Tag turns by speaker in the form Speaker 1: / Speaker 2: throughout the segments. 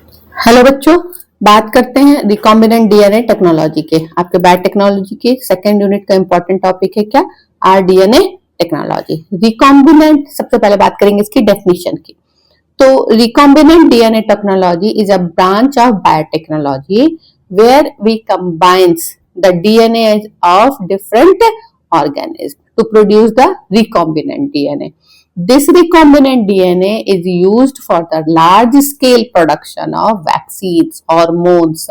Speaker 1: Hello बच्चों, बात करते हैं रिकॉम्बिनेंट डीएनए टेक्नोलॉजी के। आपके बायोटेक्नोलॉजी के सेकेंड यूनिट का इंपॉर्टेंट टॉपिक है क्या? RDNA technology. रिकॉम्बिनेंट, सबसे पहले बात करेंगे इसकी डेफिनेशन की। तो recombinant DNA technology is a branch of biotechnology where we combines the DNA of different organisms to produce the recombinant DNA. This recombinant DNA is used for the large scale production of vaccines, hormones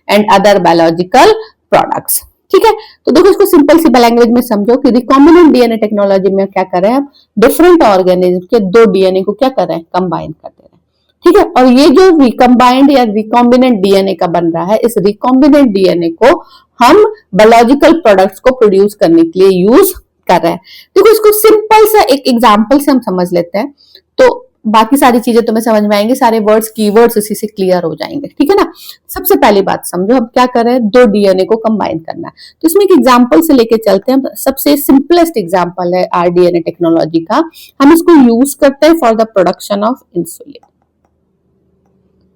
Speaker 1: and other biological products. ठीक है, तो देखो इसको simple सी language में समझो कि recombinant DNA technology में क्या कर रहे हैं, डिफरेंट ऑर्गेनिज्म के दो डीएनए को क्या कर रहे हैं, कंबाइन कर दे रहे हैं। ठीक है, और ये जो रिकम्बाइंड या रिकॉम्बिनेंट डीएनए का बन रहा है, इस रिकॉम्बिनेंट डीएनए को हम बायोलॉजिकल प्रोडक्ट्स को प्रोड्यूस करने के लिए यूज कर रहे हैं। देखो इसको सिंपल सा एक एग्जांपल से हम समझ लेते हैं, तो बाकी सारी चीजें तुम्हें समझ में आएंगी, सारे वर्ड्स कीवर्ड्स इसी से क्लियर हो जाएंगे। ठीक है ना। सबसे पहली बात समझो, हम क्या कर रहे हैं, दो डीएनए को कंबाइन करना है। तो इसमें एक एग्जांपल से लेके चलते हैं। सबसे सिंपलेस्ट एग्जांपल है आरडीएनए टेक्नोलॉजी का। हम इसको यूज करते हैं for the production of insulin.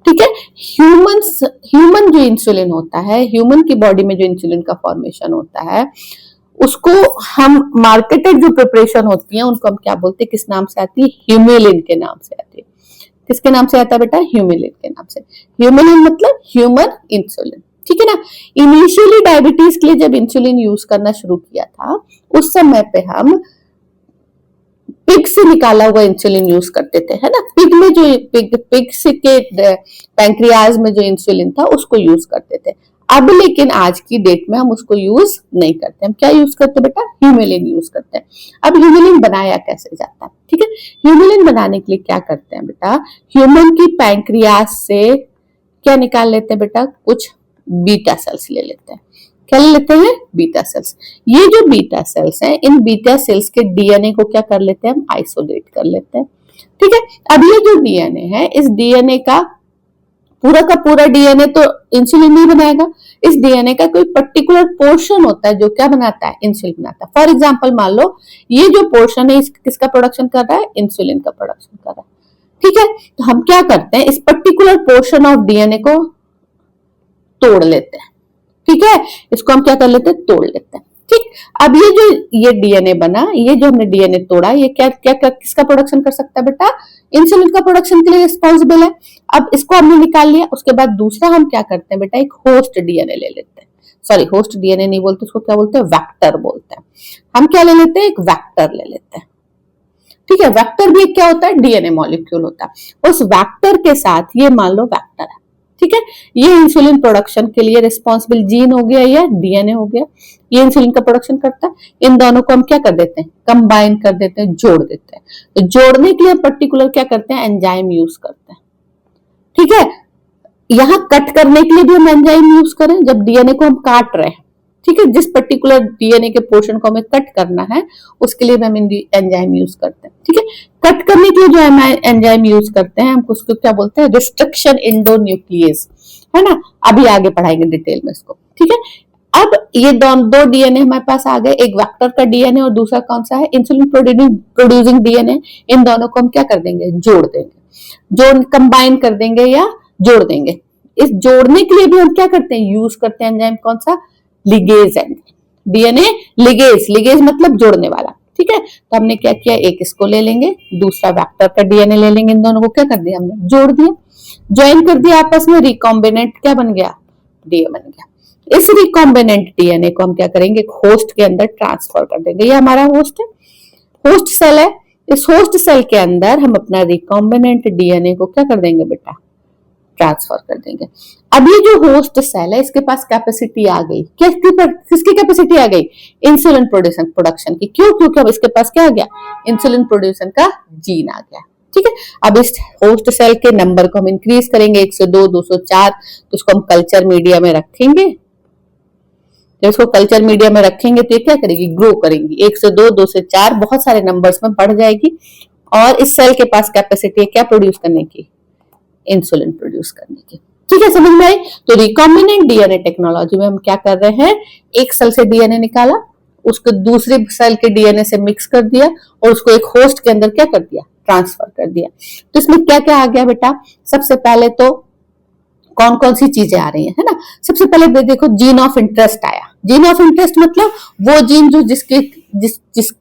Speaker 1: ठीक है, ह्यूमन जो इंसुलिन होता है, ह्यूमन की बॉडी में जो इंसुलिन का फॉर्मेशन होता है, उसको हम मार्केटेड जो प्रिपरेशन होती है उनको हम क्या बोलते हैं, किस नाम से आती है, ह्यूमिलिन के नाम से आती है। किसके नाम से आता है बेटा, ह्यूमिलिन के नाम से। ह्यूमिलिन मतलब ह्यूमन इंसुलिन। ठीक है ना। इनिशियली डायबिटीज के लिए जब इंसुलिन यूज करना शुरू किया था, उस समय पे हम पिग से निकाला हुआ इंसुलिन यूज करते थे, है ना। पिग में जो पिग से के पैंक्रियाज में जो इंसुलिन था उसको यूज करते थे। अब लेकिन आज की डेट में हम उसको यूज नहीं करते। हम क्या यूज करते हैं बेटा, ह्यूमिलिन यूज करते हैं। अब ह्यूमिलिन बनाया कैसे जाता है, ठीक है। ह्यूमिलिन बनाने के लिए क्या करते हैं बेटा, ह्यूमन की पैंक्रियाज से क्या निकाल लेते हैं बेटा, कुछ बीटा सेल्स ले लेते हैं। क्या लेते हैं, बीटा सेल्स। ये जो बीटा सेल्स हैं, इन बीटा सेल्स के डीएनए को क्या कर लेते हैं, हम आइसोलेट कर लेते हैं। ठीक है, अब ये जो डीएनए है, इस डीएनए का पूरा डीएनए तो इंसुलिन नहीं बनाएगा। इस डीएनए का कोई पर्टिकुलर पोर्शन होता है जो क्या बनाता है, इंसुलिन बनाता है। फॉर एग्जांपल मान लो ये जो पोर्शन है किसका प्रोडक्शन कर रहा है, इंसुलिन का प्रोडक्शन कर रहा है। ठीक है, तो हम क्या करते हैं, इस पर्टिकुलर पोर्शन ऑफ डीएनए को तोड़ लेते हैं। ठीक है, इसको हम क्या कर लेते हैं, तोड़ लेते हैं। ठीक, अब ये डीएनए बना, ये जो हमने डीएनए तोड़ा, ये क्या क्या किसका प्रोडक्शन कर सकता है बेटा, इंसुलिन का प्रोडक्शन के लिए रिस्पॉन्सिबल है। अब इसको हमने निकाल लिया, उसके बाद दूसरा हम क्या करते हैं बेटा, एक होस्ट डीएनए ले लेते हैं। सॉरी, होस्ट डीएनए नहीं बोलते, उसको क्या बोलते हैं, वेक्टर बोलते हैं। हम क्या ले लेते हैं, एक वेक्टर ले लेते हैं। ठीक है, वेक्टर भी क्या होता है, डीएनए मॉलिक्यूल होता है। उस वेक्टर के साथ ये मान लो वेक्टर है। ठीक है, ये इंसुलिन प्रोडक्शन के लिए रिस्पॉन्सिबल जीन हो गया या डीएनए हो गया, ये इंसुलिन का प्रोडक्शन करता है। इन दोनों को हम क्या कर देते हैं, कंबाइन कर देते हैं, जोड़ देते हैं। तो जोड़ने के लिए पर्टिकुलर क्या करते हैं, एंजाइम यूज करते हैं। ठीक है, यहां कट करने के लिए भी हम एंजाइम यूज करें, जब डीएनए को हम काट रहे हैं। ठीक है, जिस पर्टिकुलर डीएनए के पोर्शन को हमें कट करना है, उसके लिए भी हम एंजाइम यूज करते हैं। ठीक है, कट करने के लिए जो एंजाइम यूज करते हैं, हम उसको क्या बोलते हैं, रिस्ट्रिक्शन एंडोन्यूक्लियेज, है ना। अभी आगे पढ़ाएंगे डिटेल में इसको। ठीक है, अब ये दो डीएनए हमारे पास आ गए, एक वेक्टर का डीएनए और दूसरा कौन सा है, इंसुलिन प्रोड्यूसिंग डीएनए। इन दोनों को हम क्या कर देंगे, जोड़ देंगे, जोड़ कंबाइन कर देंगे या जोड़ देंगे। इस जोड़ने के लिए भी हम क्या करते हैं, यूज करते हैं एंजाइम, कौन सा, ligase enzyme, DNA ligase. Ligase मतलब जोड़ने वाला। ठीक है, तो हमने क्या किया, एक इसको ले लेंगे, दूसरा वेक्टर का डीएनए ले लेंगे, इन दोनों को क्या कर दिया, हमने जोड़ दिया, ज्वाइन कर दिया आपस में, रिकॉम्बिनेंट क्या बन गया, डीएनए बन गया। इस रिकॉम्बिनेंट डीएनए को हम क्या करेंगे, एक होस्ट के अंदर ट्रांसफर कर देंगे। ये हमारा होस्ट है, होस्ट सेल है। इस होस्ट सेल के अंदर हम अपना रिकॉम्बिनेंट डीएनए को क्या कर देंगे बेटा, ट्रांसफर कर देंगे। अब ये जो होस्ट सेल है, इसके पास कैपेसिटी आ गई, किसकी कैपेसिटी आ गई, इंसुलिन प्रोडक्शन की। क्यों, क्योंकि अब इसके पास क्या आ गया, इंसुलिन प्रोड्यूसन का जीन आ गया। ठीक है, अब इस होस्ट सेल के नंबर को हम इंक्रीज करेंगे, 102, 204, तो उसको हम कल्चर मीडिया में रखेंगे। जब इसको कल्चर मीडिया में रखेंगे तो ये क्या करेगी, ग्रो करेंगी, 102, 204 बहुत सारे नंबर्स में बढ़ जाएगी। और इस सेल के पास कैपेसिटी है क्या प्रोड्यूस करने की, इंसुलिन प्रोड्यूस करने की। ठीक है, समझ में आई। तो रिकॉम्बिनेंट डीएनए टेक्नोलॉजी में हम क्या कर रहे हैं, एक सेल से डीएनए निकाला, उसको दूसरे सेल के डीएनए से मिक्स कर दिया और उसको एक होस्ट के अंदर क्या कर दिया, ट्रांसफर कर दिया। तो इसमें क्या क्या आ गया बेटा, सबसे पहले तो कौन कौन सी चीजें आ रही है ना। सबसे पहले देखो जीन ऑफ इंटरेस्ट आया। जीन ऑफ इंटरेस्ट मतलब वो जीन जो जिसके जिस जिस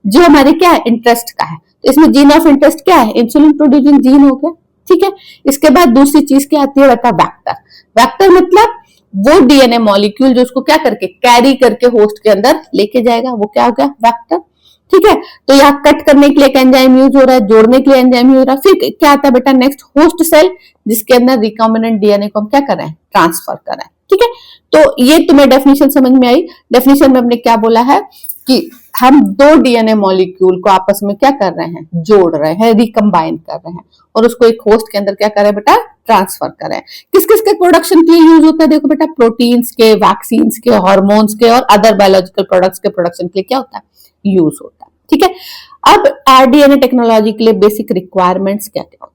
Speaker 1: जो हमारे क्या है इंटरेस्ट का है। तो इसमें जीन ऑफ इंटरेस्ट क्या है, इंसुलिन प्रोड्यूसिंग जीन हो गया, ठीक है। इसके बाद दूसरी चीज क्या आती है बेटा, वैक्टर। वैक्टर मतलब वो डीएनए मॉलिक्यूल जो उसको क्या करके कैरी करके होस्ट के अंदर लेके जाएगा, वो क्या हो गया, वैक्टर, ठीक है। तो यहाँ कट करने के लिए एक एंजाइम यूज हो रहा है, जोड़ने के लिए एंजाइम यूज हो रहा है। फिर क्या आता है बेटा नेक्स्ट, होस्ट सेल, जिसके अंदर रिकॉम्बिनेंट डीएनए को हम क्या कर रहे हैं, ट्रांसफर कर रहे हैं, ठीक है। तो ये तुम्हें डेफिनेशन समझ में आई। डेफिनेशन में हमने क्या बोला है कि हम दो डीएनए मॉलिक्यूल को आपस में क्या कर रहे हैं, जोड़ रहे हैं, रिकम्बाइन कर रहे हैं, और उसको एक होस्ट के अंदर क्या कर रहे हैं बेटा, ट्रांसफर कर रहे हैं। किस किस के प्रोडक्शन के लिए यूज होता है, देखो बेटा, प्रोटीन्स के, वैक्सीन के, हॉर्मोन्स के और अदर बायोलॉजिकल प्रोडक्ट्स के प्रोडक्शन के लिए क्या होता है, यूज होता है, ठीक है। अब आरडीएनए टेक्नोलॉजी के लिए बेसिक रिक्वायरमेंट्स क्या क्या होती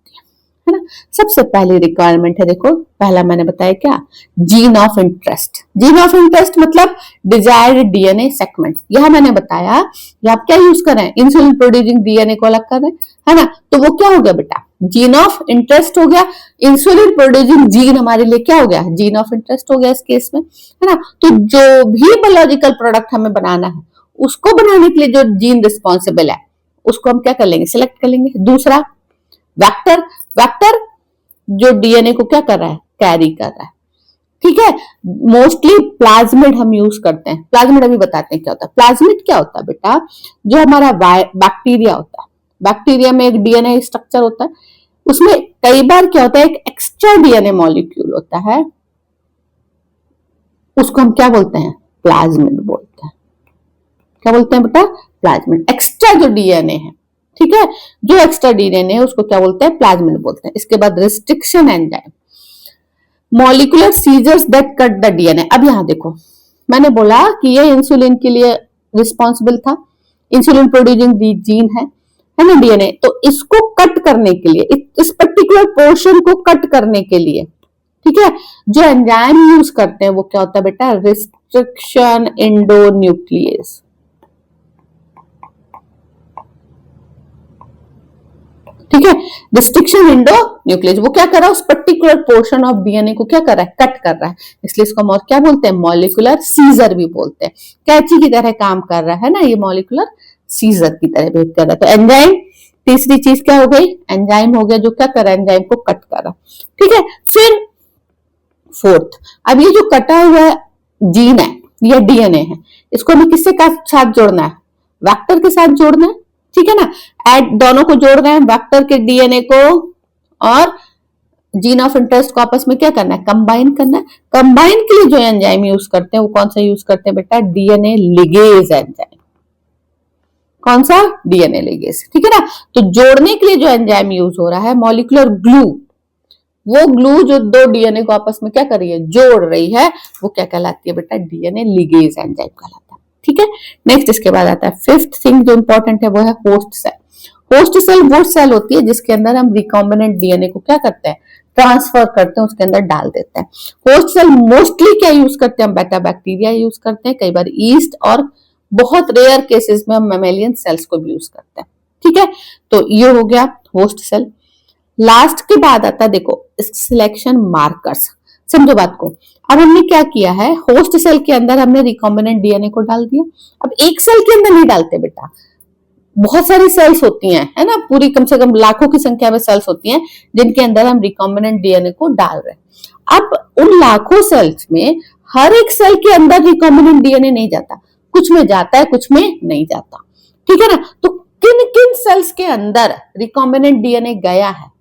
Speaker 1: है ना। सबसे पहली रिक्वायरमेंट है, देखो पहला मैंने बताया क्या, gene of interest. Gene of interest मतलब डिजायर्ड डीएनए सेगमेंट। यह मैंने बताया, ये आप क्या यूज कर रहे हैं, इंसुलिन प्रोड्यूसिंग डीएनए को अलग कर रहे हैं, है ना। तो वो क्या हो गया बेटा, जीन ऑफ इंटरेस्ट हो गया। इंसुलिन प्रोड्यूसिंग जीन हमारे लिए क्या हो गया, जीन ऑफ इंटरेस्ट हो गया इस केस में, है ना। तो जो भी बायोलॉजिकल प्रोडक्ट हमें बनाना है, उसको बनाने के लिए जो जीन रिस्पॉन्सिबल है, उसको हम क्या कर लेंगे, सिलेक्ट कर लेंगे। दूसरा वेक्टर, वेक्टर जो डीएनए को क्या कर रहा है, कैरी कर रहा है, ठीक है। मोस्टली प्लाज्मिड हम यूज करते हैं। प्लाज्मिड अभी बताते हैं क्या होता है। प्लाज्मिड क्या होता है बेटा, जो हमारा बैक्टीरिया होता है, बैक्टीरिया में एक डीएनए स्ट्रक्चर होता है, उसमें कई बार क्या होता है, एक एक्स्ट्रा डीएनए मॉलिक्यूल होता है, उसको हम क्या बोलते हैं, प्लाज्मिड बोलते हैं। क्या बोलते हैं बेटा, प्लाज्मिड। एक्स्ट्रा जो डीएनए है, ठीक है, जो एक्स्ट्रा डीएनए है उसको क्या बोलते हैं, प्लाज्मिड बोलते हैं। इसके बाद restriction enzyme, molecular scissors that cut the DNA. अब यहां देखो, मैंने बोला कि ये इंसुलिन के लिए रिस्पॉन्सिबल था, इंसुलिन प्रोड्यूसिंग जीन है ना डीएनए। तो इसको कट करने के लिए, इस पर्टिकुलर पोर्शन को कट करने के लिए, ठीक है, जो एंजाइम यूज करते हैं वो क्या होता है बेटा, रिस्ट्रिक्शन एंडोन्यूक्लियस, ठीक है। रिस्ट्रिक्शन एंडोन्यूक्लियस वो क्या कर रहा है, उस पर्टिकुलर पोर्शन ऑफ डीएनए को क्या कर रहा है, कट कर रहा है। इसलिए इसको हम और क्या बोलते हैं, मॉलिक्यूलर सीजर भी बोलते हैं। कैंची की तरह काम कर रहा है ना, ये मॉलिक्यूलर सीजर की तरह बिहेव कर रहा है। तो एंजाइम, तीसरी चीज क्या हो गई, एंजाइम हो गया जो क्या कर रहा है, एंजाइम को कट कर रहा है, ठीक है। फिर फोर्थ, अब ये जो कटा हुआ जीन है या डीएनए है, इसको हमें किससे का साथ जोड़ना है, वेक्टर के साथ जोड़ना है, ठीक है ना। एड दोनों को जोड़ रहे हैं, वेक्टर के डीएनए को और जीन ऑफ इंटरेस्ट को आपस में क्या करना है, कंबाइन करना है। कंबाइन के लिए जो एंजाइम यूज करते हैं वो कौन सा यूज करते हैं बेटा, डीएनए लिगेज एंजाइम। कौन सा, डीएनए लिगेज, ठीक है ना। तो जोड़ने के लिए जो एंजाइम यूज हो रहा है, मॉलिक्यूलर ग्लू, वो ग्लू जो दो डीएनए को आपस में क्या कर रही है, जोड़ रही है, वो क्या कहलाती है बेटा, डीएनए लिगेज एंजाइम कहलाता है, ठीक है। नेक्स्ट इसके बाद आता है फिफ्थ थिंग जो इंपॉर्टेंट है, वो है होस्ट सेल। होस्ट सेल वो सेल होती है जिसके अंदर हम रिकॉम्बिनेंट डीएनए को क्या करते हैं, ट्रांसफर करते हैं, उसके अंदर डाल देते हैं। होस्ट सेल मोस्टली क्या यूज करते हैं, हम बेटा बैक्टीरिया यूज करते हैं, कई बार ईस्ट, और बहुत रेयर केसेस में हम मैमेलियन सेल्स को भी यूज करते हैं, ठीक है। तो ये हो गया होस्ट सेल। लास्ट के बाद आता है देखो सिलेक्शन मार्कर्स। समझो बात को, अब हमने क्या किया है, होस्ट सेल के अंदर हमने रिकॉम्बिनेंट डीएनए को डाल दिया। अब एक सेल के अंदर नहीं डालते बेटा, बहुत सारी सेल्स होती हैं, है ना, पूरी कम से कम लाखों की संख्या में सेल्स होती हैं जिनके अंदर हम रिकॉम्बिनेंट डीएनए को डाल रहे हैं। अब उन लाखों सेल्स में हर एक सेल के अंदर रिकॉम्बिनेंट डीएनए नहीं जाता, कुछ में जाता है, कुछ में नहीं जाता, ठीक है ना। तो किन किन सेल्स के अंदर रिकॉम्बिनेंट डीएनए गया है,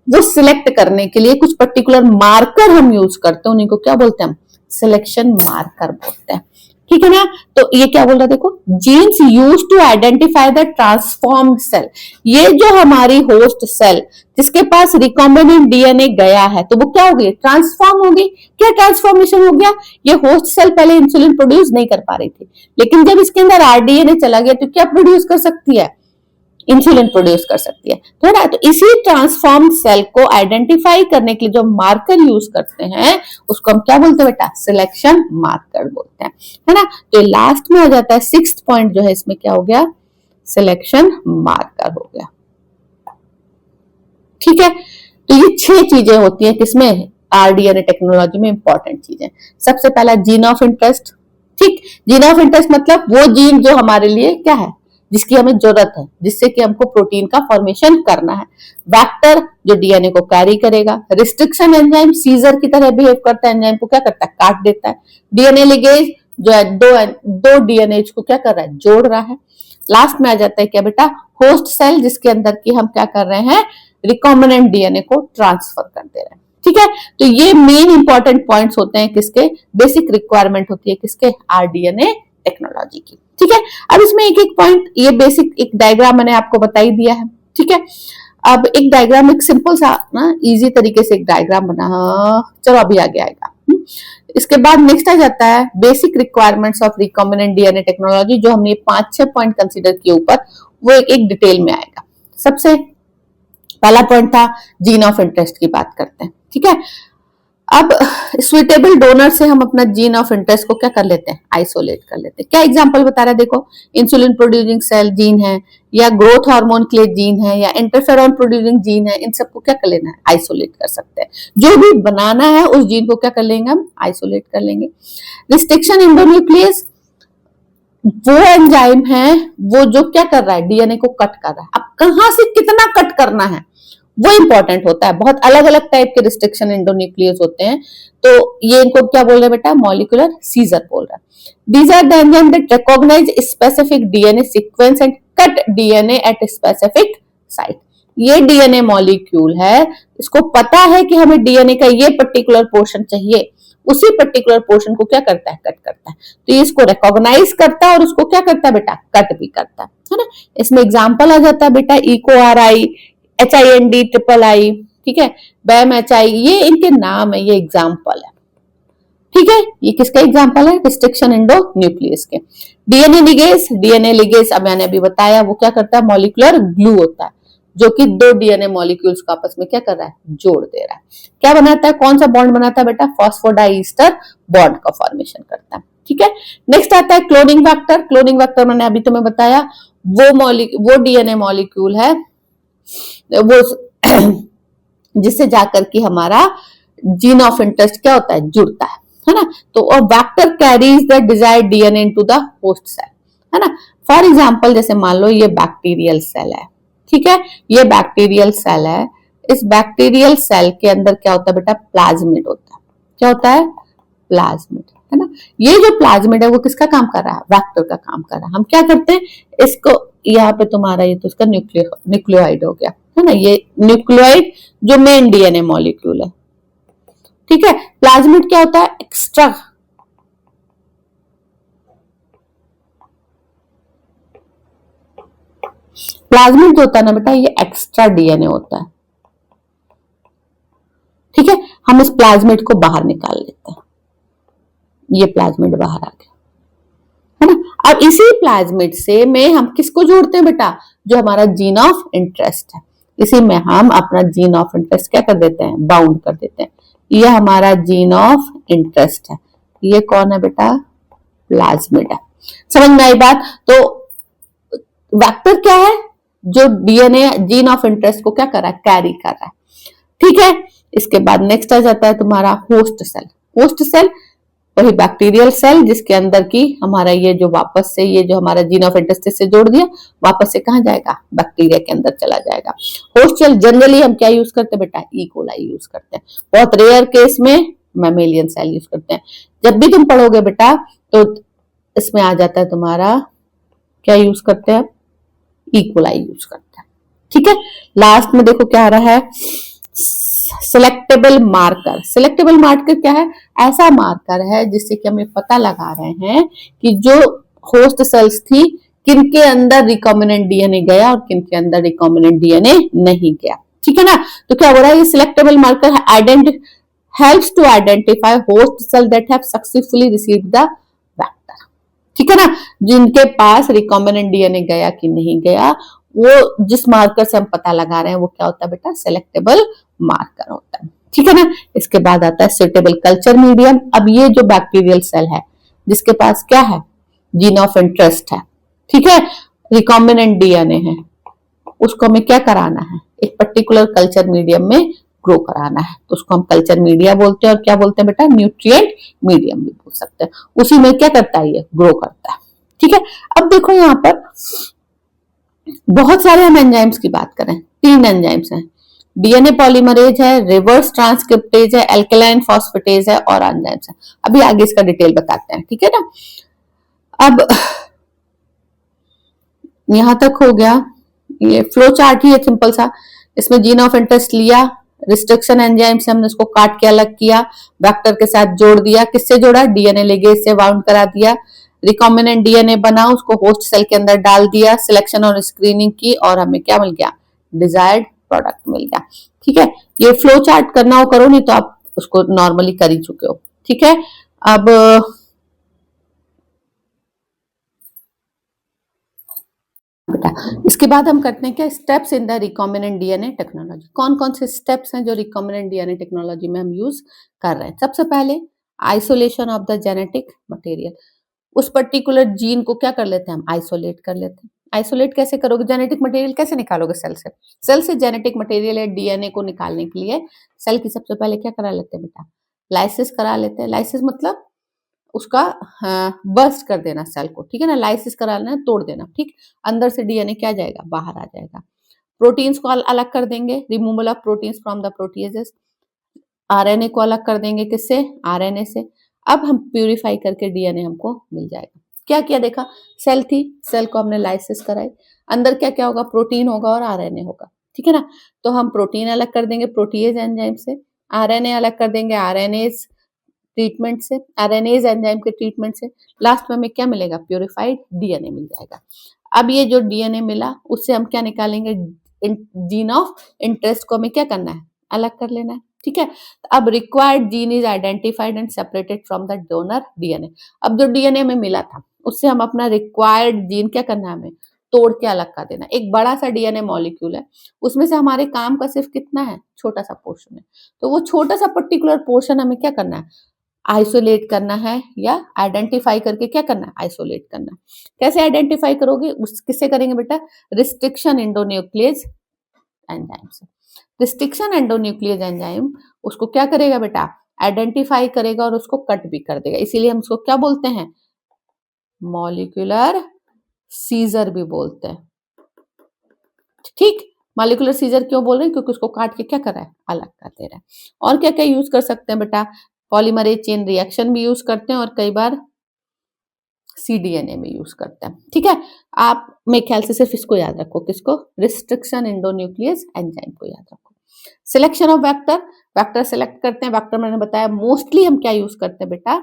Speaker 1: वो सिलेक्ट करने के लिए कुछ पर्टिकुलर मार्कर हम यूज करते हैं, उन्हीं को क्या बोलते हैं हम, सिलेक्शन मार्कर बोलते हैं, ठीक है ना। तो ये क्या बोल रहा है देखो, genes use to identify the transformed cell. ये जो हमारी होस्ट सेल जिसके पास रिकॉम्बिनेंट डीएनए गया है, तो वो क्या हो गई, ट्रांसफॉर्म हो गई। क्या ट्रांसफॉर्मेशन हो गया, ये होस्ट सेल पहले इंसुलिन प्रोड्यूस नहीं कर पा रही थी, लेकिन जब इसके अंदर आरडीएनए चला गया तो क्या प्रोड्यूस कर सकती है, इंसुलिन प्रोड्यूस कर सकती है, तो ना। तो इसी ट्रांसफॉर्म्ड सेल को आइडेंटिफाई करने के लिए जो मार्कर यूज करते हैं उसको हम क्या बोलते हैं बेटा, सिलेक्शन मार्कर बोलते हैं, है ना। तो लास्ट में आ जाता है सिक्स्थ पॉइंट जो है, इसमें क्या हो गया, सिलेक्शन मार्कर हो गया, ठीक है। तो ये 6 चीजें होती है किसमें, आरडीएनए टेक्नोलॉजी में इंपॉर्टेंट चीजें। सबसे पहला जीन ऑफ इंटरेस्ट। ठीक, जीन ऑफ इंटरेस्ट मतलब वो जीन जो हमारे लिए क्या है, जिसकी हमें जरूरत है, जिससे कि हमको प्रोटीन का फॉर्मेशन करना है। वेक्टर जो डीएनए को कैरी करेगा। रिस्ट्रिक्शन एंजाइम सीजर की तरह बिहेव करता है, एंजाइम को क्या करता है, काट देता है। डीएनए लिगेज जो है दो डीएनए को क्या कर रहा है, जोड़ रहा है। लास्ट में आ जाता है क्या बेटा, होस्ट सेल, जिसके अंदर की हम क्या कर रहे हैं, रिकॉम्बिनेंट डीएनए को ट्रांसफर कर दे रहे हैं। ठीक है, तो ये मेन इंपॉर्टेंट पॉइंट्स होते हैं किसके, बेसिक रिक्वायरमेंट होती है किसके, आरडीएनए टेक्नोलॉजी की। ठीक है, अब इसमें एक एक पॉइंट, ये बेसिक एक डायग्राम मैंने आपको बता ही दिया है। ठीक है, अब एक डायग्राम, एक सिंपल सा ना इजी तरीके से एक डायग्राम बना, चलो अभी आगे आएगा। इसके बाद नेक्स्ट आ जाता है basic requirements of recombinant DNA technology, जो हमने 5-6 पॉइंट कंसीडर किए ऊपर, वो एक डिटेल में आएगा। सबसे पहला पॉइंट था जीन ऑफ इंटरेस्ट की बात करते हैं। ठीक है, अब सुइटेबल डोनर से हम अपना जीन ऑफ इंटरेस्ट को क्या कर लेते हैं, आइसोलेट कर लेते हैं। क्या एग्जांपल बता रहा है, देखो इंसुलिन प्रोड्यूसिंग सेल जीन है, या ग्रोथ हार्मोन के लिए जीन है, या इंटरफेरॉन प्रोड्यूसिंग जीन है, इन सबको क्या कर लेना है, आइसोलेट कर सकते हैं। जो भी बनाना है उस जीन को क्या कर लेंगे हम, आइसोलेट कर लेंगे। रिस्ट्रिक्शन एंडोन्यूक्लियस वो एंजाइम है वो जो क्या कर रहा है, डीएनए को कट कर रहा है। अब कहां से कितना कट करना है वो इंपॉर्टेंट होता है। बहुत अलग अलग टाइप के रिस्ट्रिक्शन एंडोन्यूक्लियस होते हैं, तो ये इनको क्या बोल रहे हैं बेटा, मॉलिक्यूलर सीजर बोल रहा है। These are the enzyme that recognize specific DNA sequence and cut DNA at specific site. ये डीएनए मॉलिक्यूल है, इसको पता है कि हमें डीएनए का ये पर्टिकुलर पोर्शन चाहिए, उसी पर्टिकुलर पोर्शन को क्या करता है, कट करता है। तो ये इसको रिकॉग्नाइज करता है और उसको क्या करता है बेटा, कट भी करता है ना। इसमें एग्जांपल आ जाता है बेटा EcoRI, HIND, III, ठीक है, BAM-HI, ये इनके नाम है, ये एग्जाम्पल है। ठीक है, ये किसका एग्जाम्पल है, रिस्ट्रिक्शन एंडोन्यूक्लियस के। डीएनए लिगेज अब मैंने अभी बताया, वो क्या करता है, मॉलिक्यूलर ग्लू होता है, जो कि दो डीएनए मॉलिक्यूल्स को आपस में क्या कर रहा है, जोड़ दे रहा है। क्या बनाता है, कौन सा बॉन्ड बनाता है बेटा, फॉस्फोडाइस्टर बॉन्ड का फॉर्मेशन करता है। ठीक है, नेक्स्ट आता है क्लोनिंग फैक्टर। क्लोनिंग फैक्टर मैंने अभी तुम्हें बताया, वो डीएनए मॉलिक्यूल है वो जिससे जाकर के हमारा जीन ऑफ इंटरेस्ट क्या होता है, जुड़ता है ना। तो vector carries the desired DNA into the host cell, है ना। फॉर एग्जांपल जैसे मान लो ये बैक्टीरियल सेल है, ठीक है, ये बैक्टीरियल सेल है। इस बैक्टीरियल सेल के अंदर क्या होता है बेटा, प्लाज्मिड होता है। क्या होता है, प्लाज्मिड, है ना। ये जो प्लाज्मिड है वो किसका काम कर रहा है, वेक्टर का काम कर रहा है। हम क्या करते हैं, इसको यहाँ पे तुम्हारा ये तो उसका न्यूक्लियोइड हो गया, है ना, ये न्यूक्लियोइड जो मेन डीएनए मॉलिक्यूल है। ठीक है, प्लाज्मिड क्या होता है, एक्स्ट्रा प्लाज्मिड जो होता है ना बेटा, ये एक्स्ट्रा डीएनए होता है। ठीक है, हम इस प्लाज्मिड को बाहर निकाल लेते हैं, ये प्लाज्मिड बाहर आ गया, है ना। अब इसी प्लाज्मिड से में हम किसको जोड़ते हैं बेटा, जो हमारा जीन ऑफ इंटरेस्ट है, इसी में हम अपना जीन ऑफ इंटरेस्ट क्या कर देते हैं, बाउंड कर देते हैं। ये हमारा जीन ऑफ इंटरेस्ट है, ये कौन है बेटा, प्लाज्मिड है। समझ में आई बात। तो वेक्टर क्या है, जो डीएनए जीन ऑफ इंटरेस्ट को क्या कर रहा है, कैरी कर रहा है। ठीक है, इसके बाद नेक्स्ट आ जाता है तुम्हारा होस्ट सेल। होस्ट सेल वही बैक्टीरियल सेल जिसके अंदर की हमारा ये जो वापस से ये जो हमारा जीन ऑफ इंटरेस्ट से जोड़ दिया, वापस से कहां जाएगा, बैक्टीरिया के अंदर चला जाएगा। होस्ट सेल जनरली हम क्या यूज करते हैं बेटा, ई कोलाई यूज करते हैं। बहुत रेयर केस में मैमेलियन सेल यूज करते हैं। जब भी तुम पढ़ोगे बेटा तो इसमें आ जाता है तुम्हारा क्या यूज करते हैं, ई कोलाई यूज करते हैं। ठीक है, लास्ट में देखो क्या आ रहा है, सिलेक्टेबल मार्कर। सिलेक्टेबल मार्कर क्या है, ऐसा मार्कर है जिससे कि हमें पता लगा रहे हैं कि जो होस्ट सेल्स थी किनके अंदर रिकॉम्बिनेंट डीएनए गया और किनके अंदर रिकॉम्बिनेंट डीएनए नहीं गया। ठीक है ना, तो क्या हो रहा है, ये selectable marker helps to identify host cell that have successfully received the vector. ठीक है ना, जिनके पास रिकॉम्बिनेंट डीएनए गया कि नहीं गया, वो जिस मार्कर से हम पता लगा रहे हैं वो क्या होता है बेटा, सिलेक्टेबल मार्कर होता है। ठीक है ना, इसके बाद आता है सुटेबल कल्चर मीडियम। अब ये जो बैक्टीरियल सेल है जिसके पास क्या है, जीन ऑफ इंटरेस्ट है, ठीक है, रिकॉम्बिनेंट डीएनए है, उसको हमें क्या कराना है, एक पर्टिकुलर कल्चर मीडियम में ग्रो कराना है, तो उसको हम कल्चर मीडिया बोलते हैं। और क्या बोलते हैं बेटा, न्यूट्रिएंट मीडियम भी बोल सकते हैं। उसी में क्या करता है, ये ग्रो करता है। ठीक है, अब देखो यहाँ पर बहुत सारे हम एंजाइम्स की बात करें, 3 एंजाइम्स हैं, डीएनए पॉलीमरेज है, रिवर्स ट्रांसक्रिप्टेज है, एल्केलाइन फॉस्फेटेज है और एंजाइम्स है। अभी आगे इसका डिटेल बताते हैं, ठीक है ना। अब यहां तक हो गया, ये फ्लो चार्ट ही है सिंपल सा। इसमें जीन ऑफ इंटरेस्ट लिया, रिस्ट्रिक्शन एंजाइम से हमने इसको काट के अलग किया, वेक्टर के साथ जोड़ दिया, किससे जोड़ा, डीएनए लिगेज से बाउंड करा दिया, रिकॉम्बिनेंट डीएनए बना, उसको होस्ट सेल के अंदर डाल दिया, सिलेक्शन और स्क्रीनिंग की और हमें क्या मिल गया, डिजायर्ड प्रोडक्ट मिल गया। ठीक है, ये फ्लो चार्ट करना हो करो, नहीं तो आप उसको नॉर्मली कर ही चुके हो। ठीक है, अब बेटा इसके बाद हम करते हैं क्या, steps in the recombinant DNA technology. कौन कौन से स्टेप्स हैं जो रिकॉम्बिनेंट डीएनए टेक्नोलॉजी में हम यूज कर रहे हैं। सबसे पहले isolation of the genetic material, उस पर्टिकुलर जीन को क्या कर लेते हैं हम, आइसोलेट कर लेते हैं। आइसोलेट कैसे करोगे, जेनेटिक मटेरियल कैसे निकालोगे सेल से, सेल से जेनेटिक मटेरियल या डीएनए को निकालने के लिए सेल की सबसे पहले क्या करा लेते हैं बेटा, लाइसिस करा लेते हैं। लाइसिस मतलब उसका बर्स्ट कर देना सेल को, ठीक है ना, लाइसिस कराना है, तोड़ देना। ठीक, अंदर से डीएनए क्या जाएगा, बाहर आ जाएगा। प्रोटीन्स को अलग कर देंगे, removal of proteins from the proteases. RNA को अलग कर देंगे, किससे, आरएनए से। अब हम प्यूरिफाई करके डीएनए हमको मिल जाएगा। क्या किया देखा, सेल थी, सेल को हमने लाइसिस कराई, अंदर क्या क्या होगा, प्रोटीन होगा और आरएनए होगा। ठीक है ना, तो हम प्रोटीन अलग कर देंगे प्रोटीएज एंजाइम से, आरएनए अलग कर देंगे आरएनएज ट्रीटमेंट से, आरएनएज एंजाइम के ट्रीटमेंट से। लास्ट में हमें क्या मिलेगा, प्यूरिफाइड डीएनए मिल जाएगा। अब ये जो डीएनए मिला उससे हम क्या निकालेंगे, जीन ऑफ इंटरेस्ट को हमें क्या करना है, अलग कर लेना है। ठीक है, अब required gene is identified and separated from the donor DNA. अब जो डीएनए में मिला था उससे हम अपना रिक्वायर्ड जीन क्या करना है, हमें तोड़ के अलग कर देना। एक बड़ा सा डीएनए मॉलिक्यूल है, उसमें से हमारे काम का सिर्फ कितना है, छोटा सा पोर्शन है, तो वो छोटा सा पर्टिकुलर पोर्शन हमें क्या करना है, आइसोलेट करना है या आइडेंटिफाई करके क्या करना है, आइसोलेट करना है। कैसे आइडेंटिफाई करोगे, उस किससे करेंगे बेटा, रिस्ट्रिक्शन एंडोन्यूक्लियस एंजाइम से। रिस्ट्रिक्शन एंडोन्यूक्लियस एंजाइम उसको क्या करेगा बेटा, आइडेंटिफाई करेगा और उसको कट भी कर देगा, इसीलिए हम उसको क्या बोलते हैं, मॉलिक्यूलर सीजर भी बोलते हैं। ठीक, मॉलिक्यूलर सीजर क्यों बोल रहे हैं, क्योंकि उसको काट के क्या कर रहा है, अलग कर दे रहा है। और क्या क्या यूज कर सकते हैं बेटा, पॉलीमरेज चेन रिएक्शन भी यूज करते हैं और कई बार सीडीएनए में यूज करते हैं। ठीक है, आप मेरे ख्याल से सिर्फ इसको याद रखो, किसको, रिस्ट्रिक्शन एंडोन्यूक्लियस एंजाइम को याद रखो। Selection of vector, vector select करते हैं, वेक्टर मैंने बताया मोस्टली हम क्या यूज करते हैं बेटा,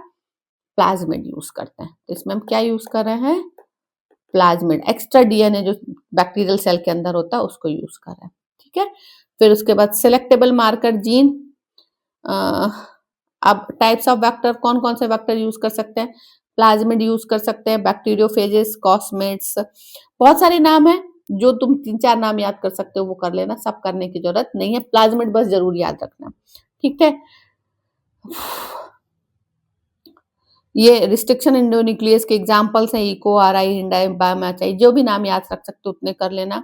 Speaker 1: प्लाज्मिड यूज करते हैं। तो इसमें हम क्या यूज कर रहे हैं, प्लाज्मिड, एक्स्ट्रा डीएनए जो बैक्टीरियल सेल के अंदर होता है उसको यूज कर रहे हैं। ठीक है, फिर उसके बाद सिलेक्टेबल मार्कर जीन। अब टाइप्स ऑफ वेक्टर, कौन कौन से वेक्टर यूज कर सकते हैं, प्लाज्मिड यूज कर सकते हैं, बैक्टीरियोफेजेस, कॉस्मेट्स, बहुत सारे नाम है, जो तुम 3-4 नाम याद कर सकते हो वो कर लेना, सब करने की जरूरत नहीं है, प्लाज्मिड बस जरूर याद रखना। ठीक है, ये रिस्ट्रिक्शन एंडोन्यूक्लियस के एग्जांपल्स हैं, इको, आरआई, हिंडाई, बायोमैचाई, जो भी नाम याद रख सकते हो उतने कर लेना।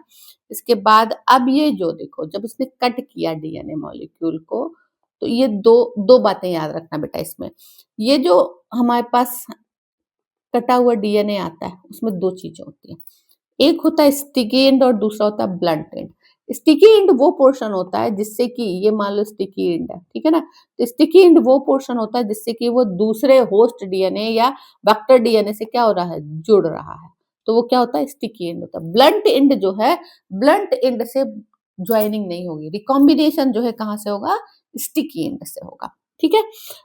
Speaker 1: इसके बाद अब ये जो देखो, जब इसने कट किया डीएनए मॉलिक्यूल को, तो ये दो दो बातें याद रखना बेटा इसमें। ये जो हमारे पास कटा हुआ डीएनए आता है उसमें 2 चीजें होती हैं, एक होता है स्टिकी एंड और दूसरा होता है ब्लंट एंड। स्टिकी एंड वो पोर्शन होता है जिससे कि ये मान लो स्टिकी एंड है, ठीक है ना, तो स्टिकी एंड वो पोर्शन होता है जिससे कि वो दूसरे होस्ट डीएनए या वेक्टर डीएनए से क्या हो रहा है, जुड़ रहा है, तो वो क्या होता है, स्टिकी एंड होता है। ब्लंट एंड जो है, ब्लंट एंड से ज्वाइनिंग नहीं होगी, रिकॉम्बिनेशन जो है कहाँ से होगा, स्टिकी एंड से होगा। ठीक है,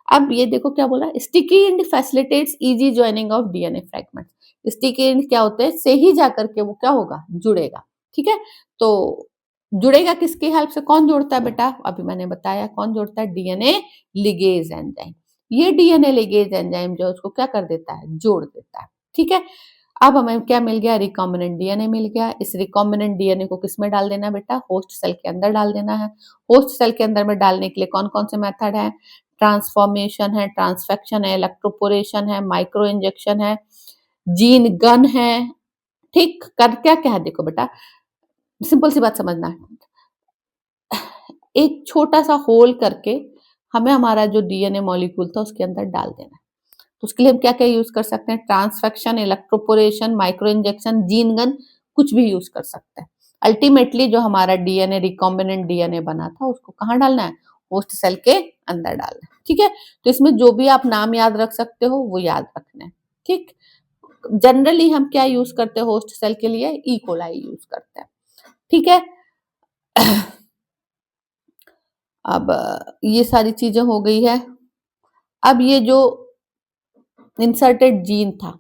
Speaker 1: अब ये देखो क्या बोला, sticky and facilitates easy joining of DNA fragments. Sticky and क्या होते हैं, से ही जाकर के वो क्या होगा, जुड़ेगा। ठीक है, तो जुड़ेगा किसकी हेल्प से, कौन जोड़ता है बेटा, अभी मैंने बताया कौन जोड़ता है, डीएनए लिगेज एंजाइम। ये डीएनए लिगेज एंजाइम जो है उसको क्या कर देता है, जोड़ देता है। ठीक है, अब हमें क्या मिल गया, रिकॉम्बिनेंट डीएनए मिल गया। इस रिकॉम्बिनेंट डीएनए को किस में डाल देना बेटा, होस्ट सेल के अंदर डाल देना है। होस्ट सेल के अंदर में डालने के लिए कौन कौन से मेथड है, ट्रांसफॉर्मेशन है, ट्रांसफेक्शन है, इलेक्ट्रोपोरेशन है, माइक्रो इंजेक्शन है, जीन गन है। ठीक, कर क्या क्या है देखो बेटा, सिंपल सी बात समझना, एक छोटा सा होल करके हमें हमारा जो डीएनए मॉलिक्यूल था उसके अंदर डाल देना है। तो उसके लिए हम क्या क्या यूज कर सकते हैं? Transfection, electroporation, micro injection, gene gun, कुछ भी यूज कर सकते हैं। अल्टीमेटली जो हमारा डीएनए रिकॉम्बिनेंट डीएनए बना था उसको कहाँ डालना है? होस्ट सेल के अंदर डालना है। ठीक है, तो इसमें जो भी आप नाम याद रख सकते हो वो याद रखना है। ठीक, जनरली हम क्या यूज करते हैं होस्ट सेल के लिए? ई कोलाई यूज करते हैं। ठीक है, अब ये सारी चीजें हो गई है। अब ये जो इंसर्टेड जीन था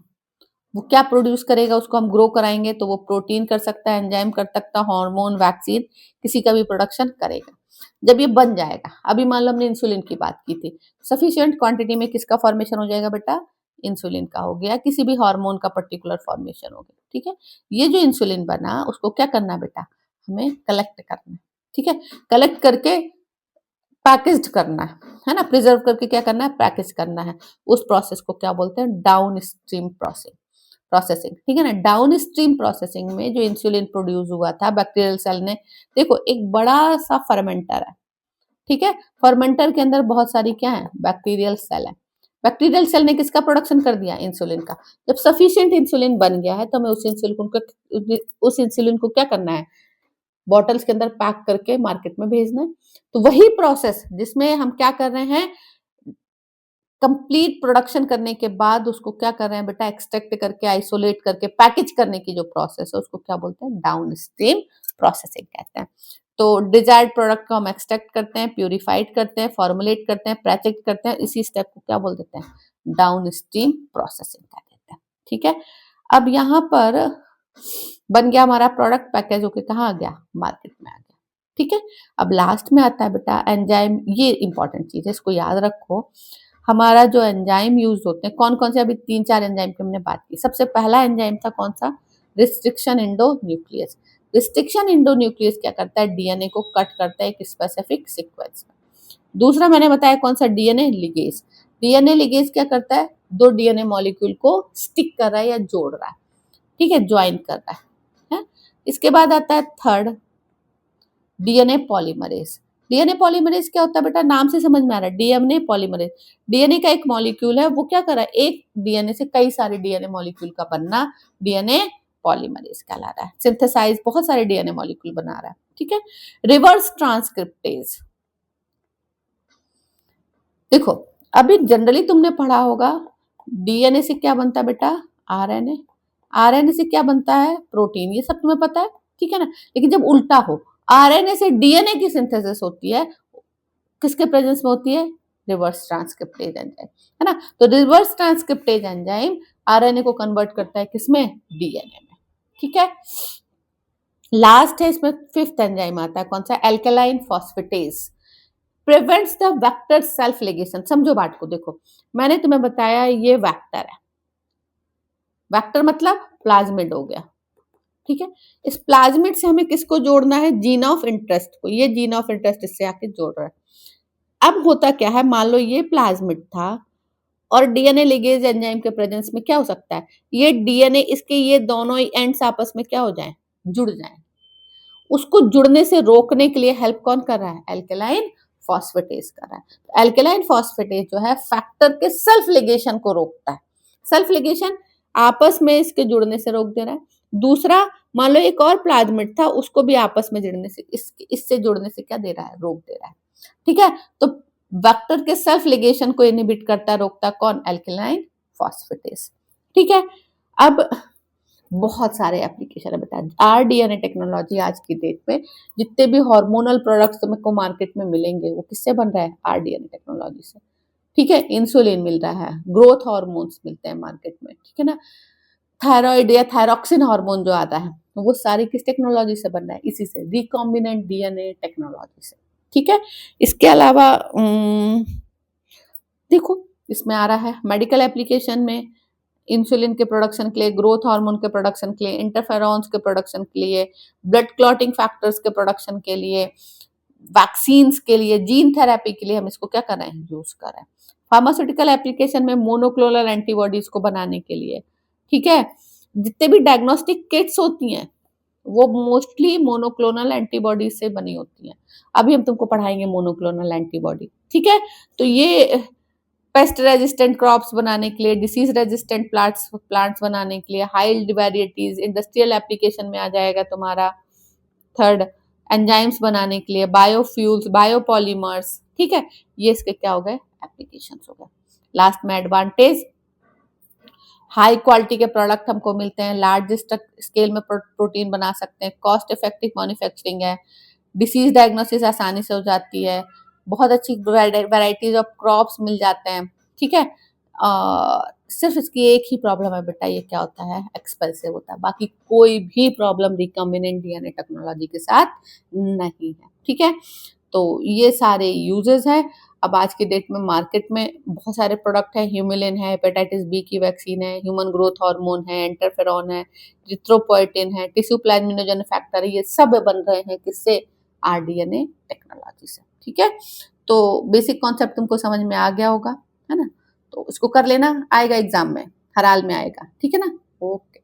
Speaker 1: वो क्या प्रोड्यूस करेगा? उसको हम ग्रो कराएंगे तो वो प्रोटीन कर सकता है, एंजाइम कर सकता है, हार्मोन, वैक्सीन, किसी का भी प्रोडक्शन करेगा। जब ये बन जाएगा, अभी मान लो हमने इंसुलिन की बात की थी, सफिशिएंट क्वांटिटी में किसका फॉर्मेशन हो जाएगा बेटा? इंसुलिन का हो गया, किसी भी हार्मोन का पर्टिकुलर फॉर्मेशन हो गया। ठीक है, ये जो इंसुलिन बना उसको क्या करना बेटा? हमें कलेक्ट करना है। ठीक है, कलेक्ट करके पैकेज्ड करना है ना, प्रिजर्व करके क्या करना है? पैकेज करना है। उस प्रोसेस को क्या बोलते हैं? Down stream processing. ठीक है ना, डाउन स्ट्रीम प्रोसेसिंग में जो इंसुलिन प्रोड्यूस हुआ था बैक्टीरियल सेल ने, देखो एक बड़ा सा फर्मेंटर है। ठीक है, फर्मेंटर के अंदर बहुत सारी क्या है? बैक्टीरियल सेल है। बैक्टीरियल सेल ने किसका प्रोडक्शन कर दिया? इंसुलिन का। जब सफिशिएंट इंसुलिन बन गया है तो हमें उस इंसुलिन को क्या करना है? बॉटल्स के अंदर पैक करके मार्केट में भेजना है। तो वही प्रोसेस जिसमें हम क्या कर रहे हैं? कंप्लीट प्रोडक्शन करने के बाद उसको क्या कर रहे हैं बेटा? एक्सट्रैक्ट करके, आइसोलेट करके, पैकेज करने की जो प्रोसेस है उसको क्या बोलते हैं? डाउन स्ट्रीम प्रोसेसिंग कहते हैं। तो डिजायर्ड प्रोडक्ट को हम एक्सट्रैक्ट करते हैं, प्यूरिफाइड करते हैं, फॉर्मुलेट करते हैं, पैकेज करते हैं, इसी स्टेप को क्या बोल देते हैं? डाउन स्ट्रीम प्रोसेसिंग कह देते हैं। ठीक है, अब यहाँ पर बन गया हमारा प्रोडक्ट, पैकेज होके कहाँ आ गया? मार्केट में आ गया। ठीक है, अब लास्ट में आता है बेटा एंजाइम। ये इंपॉर्टेंट चीज है, इसको याद रखो। हमारा जो एंजाइम यूज होते हैं, कौन कौन से? अभी 3-4 एंजाइम की हमने बात की। सबसे पहला एंजाइम था कौन सा? Restriction endonuclease. रिस्ट्रिक्शन इंडोन्यूक्लियस क्या करता है? डीएनए को कट करता है एक स्पेसिफिक सीक्वेंस में। दूसरा मैंने बताया कौन सा? DNA ligase. डीएनए लिगेज क्या करता है? दो डीएनए मॉलिक्यूल को स्टिक कर रहा है या जोड़ रहा है। ठीक है, ज्वाइन कर रहा है? इसके बाद आता है third, DNA polymerase. DNA polymerase क्या होता है बेटा? नाम से समझ में आ रहा है, डीएनए पॉलीमरेज। डीएनए का एक मॉलिक्यूल है, वो क्या कर रहा है? एक डीएनए से कई सारे डीएनए मॉलिक्यूल का बनना डीएनए पॉलीमरेज कहला रहा है। सिंथेसाइज बहुत सारे डीएनए मॉलिक्यूल बना रहा है। ठीक है, रिवर्स ट्रांसक्रिप्टेज। देखो अभी जनरली तुमने पढ़ा होगा डीएनए से क्या बनता है बेटा? आरएनए। आरएनए से क्या बनता है? प्रोटीन। ये सब तुम्हें पता है। ठीक है ना, लेकिन जब उल्टा हो, आरएनए से डीएनए की सिंथेसिस होती है, किसके प्रेजेंस में होती है? रिवर्स ट्रांसक्रिप्टेज एंजाइम, है ना। तो रिवर्स ट्रांसक्रिप्टेज एंजाइम आरएनए को कन्वर्ट करता है किसमें? डीएनए में। ठीक है, लास्ट है इसमें फिफ्थ एंजाइम आता है कौन सा? Alkaline phosphatase. Prevents the vector self ligation. समझो बात को, देखो मैंने तुम्हें बताया ये वेक्टर है। वेक्टर मतलब प्लाज्मिड हो गया। ठीक है, इस प्लाज्मिड से हमें किसको जोड़ना है? जीन ऑफ इंटरेस्ट को। ये जीन ऑफ इंटरेस्ट इससे आके जोड़ रहा है। अब होता क्या है, मान लो ये प्लाज्मिड था और डीएनए लिगेज एंजाइम के प्रेजेंस में क्या हो सकता है? ये डीएनए इसके ये दोनों ही एंड्स आपस में क्या हो जाएं? जुड़ जाएं। उसको जुड़ने से रोकने के लिए हेल्प कौन कर रहा है? एल्केलाइन फॉस्फेटेज कर रहा है। एल्केलाइन फॉस्फेटेज जो है फैक्टर के सेल्फ लिगेशन को रोकता है। सेल्फ लिगेशन आपस में इसके जुड़ने से रोक दे रहा है। दूसरा, मान लो एक और प्लाज्मिड था, उसको भी आपस में जुड़ने से इससे जुड़ने से क्या दे रहा है? रोक दे रहा है। ठीक है, तो वेक्टर के सेल्फ लिगेशन को इनहिबिट करता है, रोकता कौन? Alkaline phosphatase. ठीक है, अब बहुत सारे एप्लीकेशन है बेटा आरडीएनए टेक्नोलॉजी। आज की डेट में जितने भी हार्मोनल प्रोडक्ट्स तुमको मार्केट में मिलेंगे वो किससे बन रहा है? आरडीएनए टेक्नोलॉजी से। ठीक है, इंसुलिन मिल रहा है, ग्रोथ हार्मोन्स मिलते हैं मार्केट में। ठीक है ना, थायराइड या थायरॉक्सिन हार्मोन जो आता है वो सारी किस टेक्नोलॉजी से बन रहा है? इसी से, रिकॉम्बिनेंट डीएनए टेक्नोलॉजी से। ठीक है, इसके अलावा देखो इसमें आ रहा है मेडिकल एप्लीकेशन में इंसुलिन के प्रोडक्शन के लिए, ग्रोथ हार्मोन के प्रोडक्शन के लिए, इंटरफेरॉन्स के प्रोडक्शन के लिए, ब्लड क्लॉटिंग फैक्टर्स के प्रोडक्शन के लिए, वैक्सीन्स के लिए, जीन थेरेपी के लिए हम इसको क्या कर रहे हैं? यूज कर रहे हैं। फार्मास्यूटिकल एप्लीकेशन में मोनोक्लोनल एंटीबॉडीज को बनाने के लिए। ठीक है, जितने भी डायग्नोस्टिक किट्स होती हैं वो मोस्टली मोनोक्लोनल एंटीबॉडी से बनी होती हैं। अभी हम तुमको पढ़ाएंगे मोनोक्लोनल एंटीबॉडी, ठीक है। तो ये पेस्ट रेजिस्टेंट क्रॉप्स बनाने के लिए, डिसीज रेजिस्टेंट प्लांट्स बनाने के लिए, हाई वेराइटीज इंडस्ट्रियल एप्लीकेशन में आ जाएगा तुम्हारा। थर्ड, एंजाइम्स बनाने के लिए, बायोफ्यूल्स, बायोपॉलीमर्स, ठीक है, ये इसके क्या हो गए, एप्लीकेशंस हो गए। लास्ट में एडवांटेज, हाई क्वालिटी के प्रोडक्ट हमको मिलते हैं, लार्ज स्केल में प्रोटीन बना सकते हैं, कॉस्ट इफेक्टिव मैन्युफैक्चरिंग है, डिसीज डायग्नोसिस आसानी से हो जाती है, बहुत अच्छी वैरायटीज ऑफ क्रॉप्स मिल जाते हैं, ठीक है। सिर्फ इसकी एक ही प्रॉब्लम है बेटा, ये क्या होता है, एक्सपेंसिव होता है। बाकी कोई भी प्रॉब्लम रिकॉम्बिनेंट डीएनए टेक्नोलॉजी के साथ नहीं है, ठीक है। तो ये सारे यूजेस है। अब आज की डेट में मार्केट में बहुत सारे प्रोडक्ट है, ह्यूमिलिन है, हेपेटाइटिस बी की वैक्सीन है, ह्यूमन ग्रोथ हार्मोन है, इंटरफेरॉन है, इरिथ्रोपोएटिन है, टिश्यू प्लाज्मिनोजेन फैक्टर है, ये सब बन रहे हैं किससे, आरडीएनए टेक्नोलॉजी से, ठीक है। तो बेसिक कॉन्सेप्ट तुमको समझ में आ गया होगा, है ना। तो इसको कर लेना, आएगा एग्जाम में, हर हाल में आएगा, ठीक है ना। ओके।